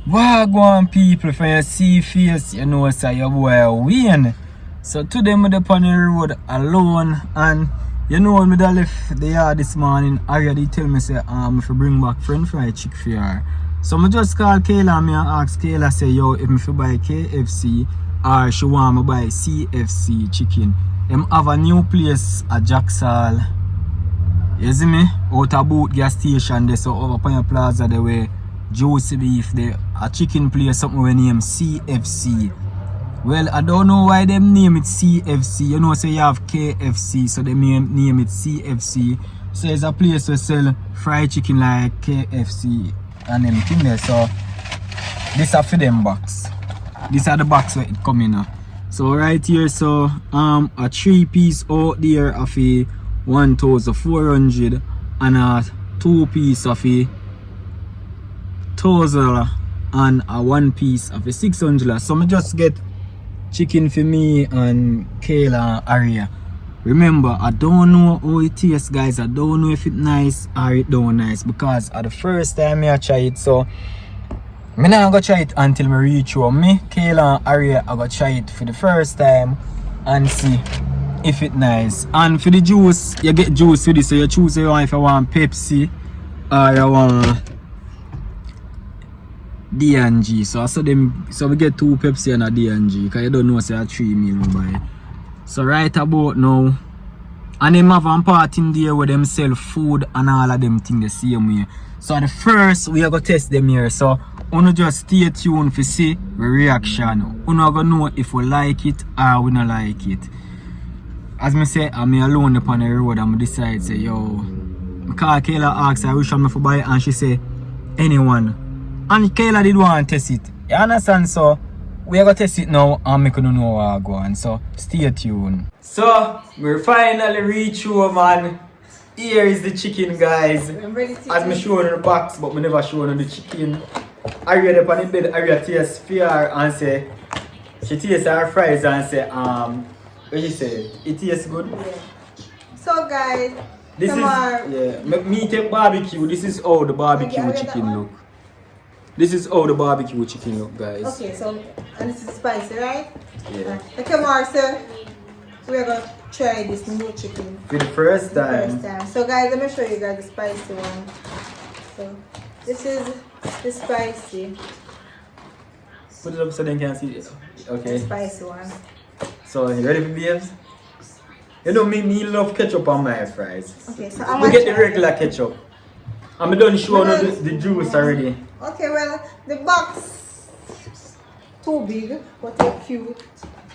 Wagwan people from your CFC, you know, say your boy Wayne. So today I'm on the road alone, and you know when I left the yard this morning, Arya tell me say if I bring back French fry chick for her. So I just call Kayla and I ask Kayla say yo if I buy KFC or she want me buy CFC chicken. Them have a new place at Jacksal. You see me? Out about gas station there, so over Pioneer Plaza the way juicy beef there, a chicken place something we name CFC. Well, I don't know why them name it CFC. You know, say you have KFC, so they name it CFC. So it's a place where sell fried chicken like KFC and everything there. So this are for them box. These are the box where it come in. So right here, so a 3-piece out there of a 1,400 and a 2-piece of a 1,000 and a 1-piece of a 600. So I just get chicken for me and Kayla and Aria. Remember, I don't know how it tastes, guys. I don't know if it's nice or it don't nice because at the first time I try it, so I'm not gonna try it until I reach home. Me, Kayla and Aria, I gonna try it for the first time and see if it's nice. And for the juice, you get juice with this, so you choose if you want Pepsi or you want D&G. So I saw them, so we get 2 Pepsi and a D&G because you don't know say a 3 meal buy. So right about now, and them have a part in there where them sell food and all of them things the same way. So at the first we are gonna test them here. So uno just stay tuned to see the reaction. Uno gonna know if we like it or we not like it. As me say, I'm alone upon the road and I decide say yo, I call Kayla ask her which one for buy and she say anyone. And Kayla did want to test it. You understand? So we are going to test it now and make you know what I go on. So stay tuned. So we finally reach home, man. Here is the chicken, guys. As me show you the box, but me never show you the chicken. Aria up on the bed, Aria taste fear and say she tastes her fries and say what she say? It tastes good? Yeah. So guys, this is me take barbecue. This is how the barbecue chicken look. This is how the barbecue chicken look, guys. Okay, so and this is spicy, right? Yeah. Okay, Marcel, we're gonna try this new chicken for the first time. So guys, let me show you guys the spicy one. So this is the spicy. Put it up so they can see it. Okay. The spicy one. So you ready for babes? You know me love ketchup on my fries. Okay, so I'm gonna get the regular ketchup. I'm done showing the juice already. Okay, well, the box too big, but it's cute.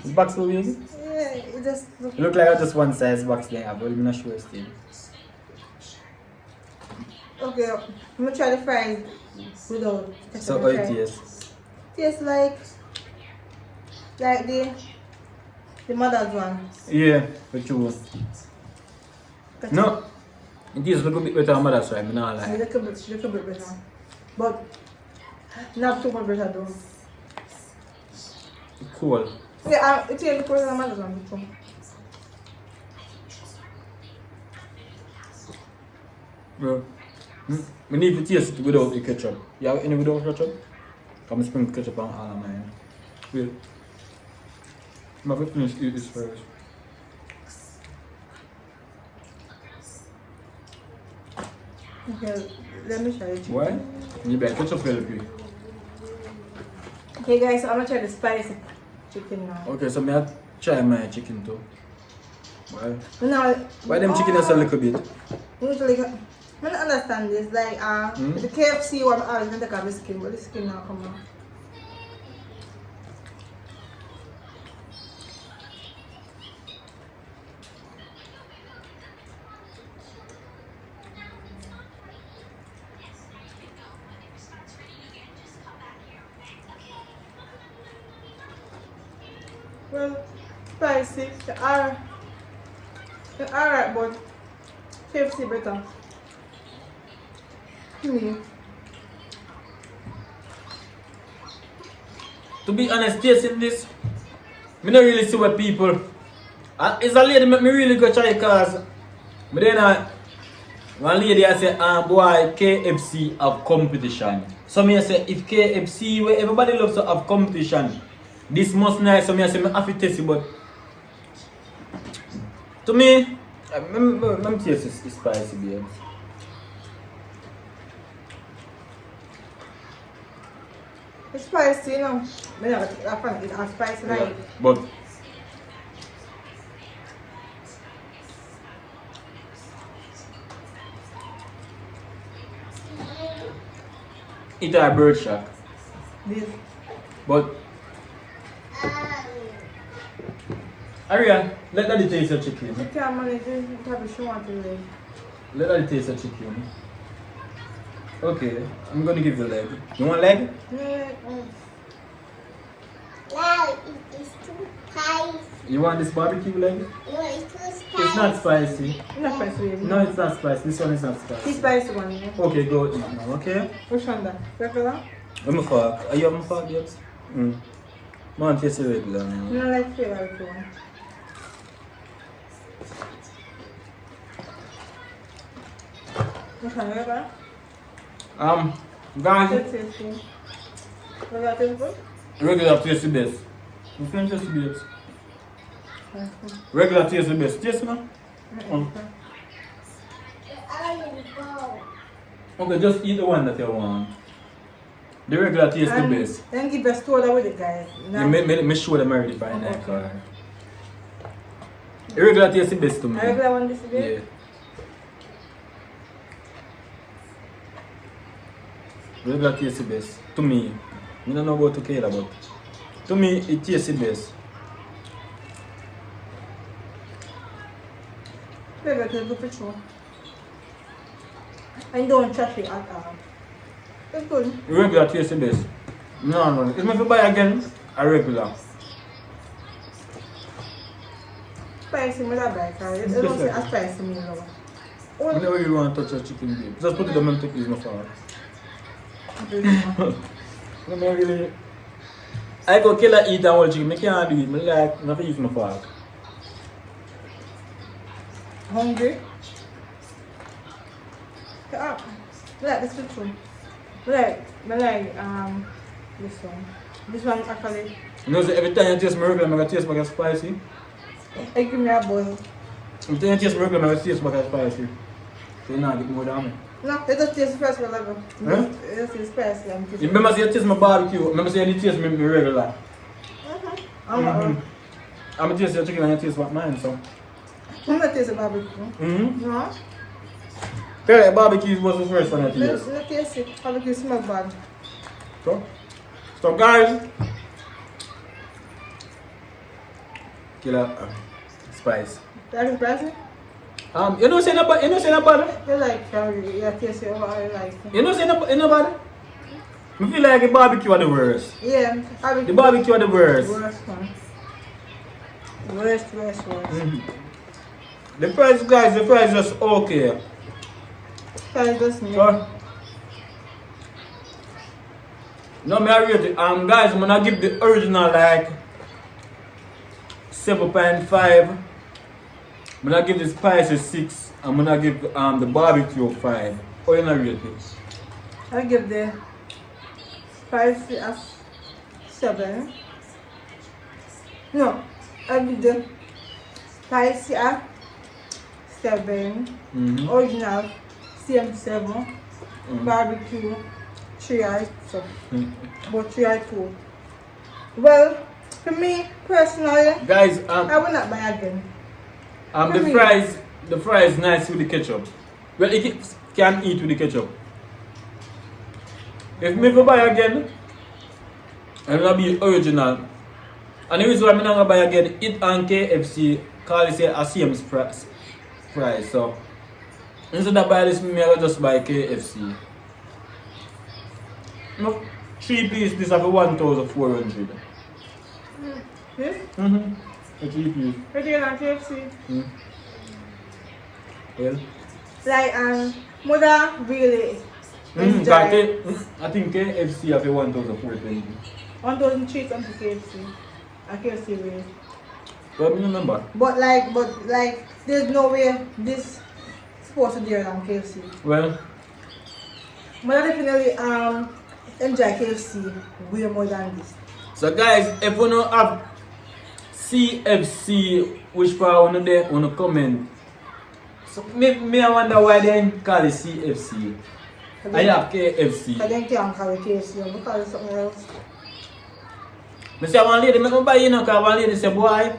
This box too big? Yeah, it just look like just one size box there, but I'm not sure still. Okay, I'm gonna try the fries without ketchup. So how it tastes? Tastes like the mother's one. Yeah, for sure. No, it tastes a little bit better than mother's one, I'm not lying. A little bit better. But not too much better though. Cool. Yeah, it's a little better than mother's one too. Bro, we need to taste it without the ketchup. You have any without ketchup? Come sprinkle ketchup on all of mine. Wait. I'm going to finish eat this first. Okay, let me try it. Why? You better ketchup for the Okay guys, so I'm gonna try the spicy chicken now. Okay, so me try my chicken too. Why? Now, why them chicken is a little bit? I don't understand this. Like the KFC one, I was gonna take off the skin, but the skin now come out. Well, spicy, they're alright, but KFC better. To be honest, tasting this, I don't really see what people. It's a lady make me really go try cause but then one lady I say, boy, KFC have competition. So me say if KFC where everybody loves to have competition, this must nice. So me say me have to taste it, but to me, let me taste it's spicy, babe. It's spicy, you know. I find it spicy, Yeah. like. But it's a bird shock. This. But Aria, let daddy taste the chicken. You can't manage it, probably she want to live. Let daddy taste the chicken. Okay, I'm gonna give you leg. You want leg? Yeah, No, it's too spicy. You want this barbecue leg? No, it's too spicy. It's not spicy. not spicy, baby. No, it's not spicy. This one is not This spicy. spicy one, yeah. Okay, go eat now, okay? Which one that? Regular? Let me fork. Are you having fork yet? Man, taste the regular now. You don't like favorite one. Which one, regular? Guys, That's tasty. Regular taste good? regular taste the best. You can taste the best. Regular taste the best. Taste now? Okay, just eat the one that you want. The regular taste the best. Then give a store that with it, guys. Yeah, me show them already fine that car. The regular taste the best to me. A regular one this Yeah. way? Regular taste the best. To me. I don't know about to Kayla, but to me it tastes the best. Regular taste good for sure. And don't trash it at all. It's good. Regular taste the best. No. If I buy again, a regular. Spicy, me that buy, cause it Just don't say like a spicy meal, no. I never really want to touch your chicken, babe. Just put it on and take this my fork. I don't really. I go kill a eat and whole chicken. I can't do it. I like not to use my fork. Hungry? Ah, I like this picture. I like this one. This one actually. You know, so every time you taste my regular, I'm going to taste like spicy. It give me a buzz. Every time you taste my regular, I'm going to taste like spicy. So you know, get more down. No, it just tastes spicy level. Huh? It just tastes spicy. You remember say you taste my barbecue, remember say you taste my regular. I'm not. I'm going to taste your chicken and you taste what mine, so. I'm not tasting barbecue. Mm-hmm. No? Okay, barbecue was the first one I taste. Let's taste it. Barbecue smells bad. So guys, killer spice. That is spicy? You know say no bad, You like curry. You taste it over. I like it. You know say no bad. I feel like the barbecue are the worst. Yeah. The barbecue are the worst. Worst one. Worst. The price, guys, the price is okay. That is just me. So, no, me I rate it. Guys, I'm gonna give the original like 7.5. I'm gonna give the spicy 6. I'm gonna give the barbecue 5. How you gonna rate it? I give the spicy a 7. No, I give the spicy a 7. Original same 7. Barbecue 3 or so. But 3 or 2. Well, for me personally, Guys, I will not buy again. the fries nice with the ketchup. Well, it can eat with the ketchup. If me go buy again, I'm gonna be original. And the reason why I'm not gonna buy again, it and KFC call it a same price. So instead of buy this, me I just buy KFC. No, 3 piece this have 1,400. This? A 3 piece. What do you on KFC? Well. Like, mother really enjoy I think KFC have a 1,420. 1,003 something KFC. A KFC really. But I remember. But like, there's no way this supposed to be on KFC. Well, But definitely enjoy KFC way more than this. So guys, if you don't have CFC, which part one there on the comment. So me I wonder why they call it CFC. I have KFC. I don't can't call it KFC because it's something else. I say one lady, I buy because one lady say boy,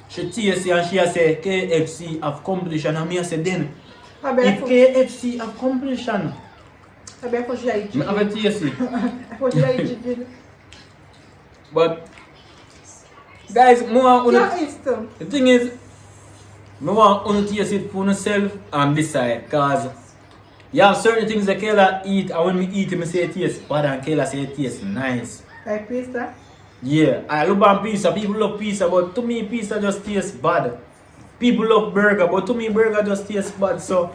she taste and she say KFC have competition and me I say then if KFC have competition. I bet for sure I eat chicken. I have a taste. For sure I eat chicken. But guys, more Yeah, it's them. the thing is, I want to taste it for myself and decide because you have certain things that Kayla eat and when we eat it, I say it tastes bad and Kayla say it tastes nice. Like pizza? Yeah, I love pizza. People love pizza, but to me pizza just tastes bad. People love burger, but to me burger just tastes bad. So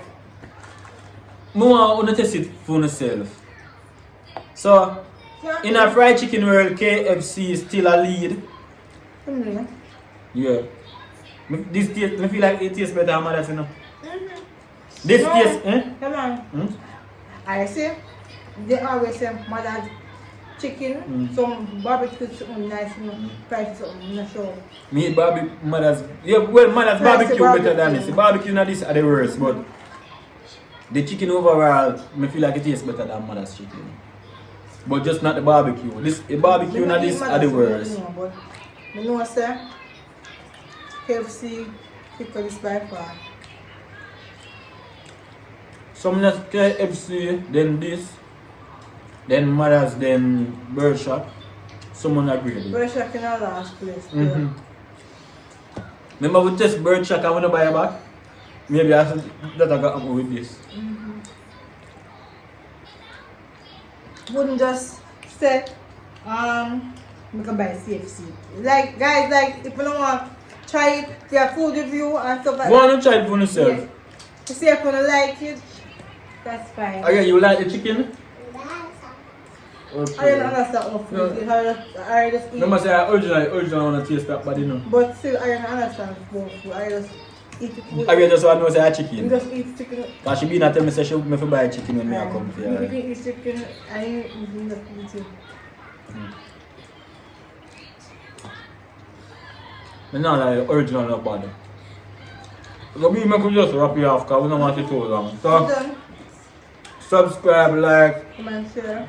I want to taste it for myself. So Yeah. in a fried chicken world, KFC is still a lead. Mm-hmm. Yeah. This taste, I feel like it tastes better than Mother's, you know. This No. taste, eh? Come on. Hmm? I say, they always say mother's chicken, some barbecue something nice, you know, fried something, I'm not sure. Me eat Mother's, yeah, well, Mother's Fried barbecue barbecue. better than this. The barbecue not this are the worst, but the chicken overall, I feel like it tastes better than Mother's chicken. But just not the barbecue. The barbecue not this are the worst. No, but I know, sir, KFC, pickle this by far. Some just KFC, then this, then Mother's, then Bird Shop. Someone agree. But I can last place. Remember we test Bird Shop and we don't buy it back? Maybe I should that I got up with this. Wouldn't just say, we can buy CFC. Like, guys, like, if you don't want to try it, their food review and stuff like Go that. on and try it for yourself. Yeah. To see if you don't like it, that's fine. Okay, you like the chicken? I don't Okay. understand what food is. I just eat. Remember say I original want to taste that body, you know. But still, I don't understand what food. I just eat it. I just want to know say I You chicken. just eat chicken. Cause she be not tell me say she me for buy chicken when me I come You here. can eat chicken and you eat it. Me not like the original no body. So we could just wrap it off cause we don't want it too long. So Done. subscribe, like. Come and share.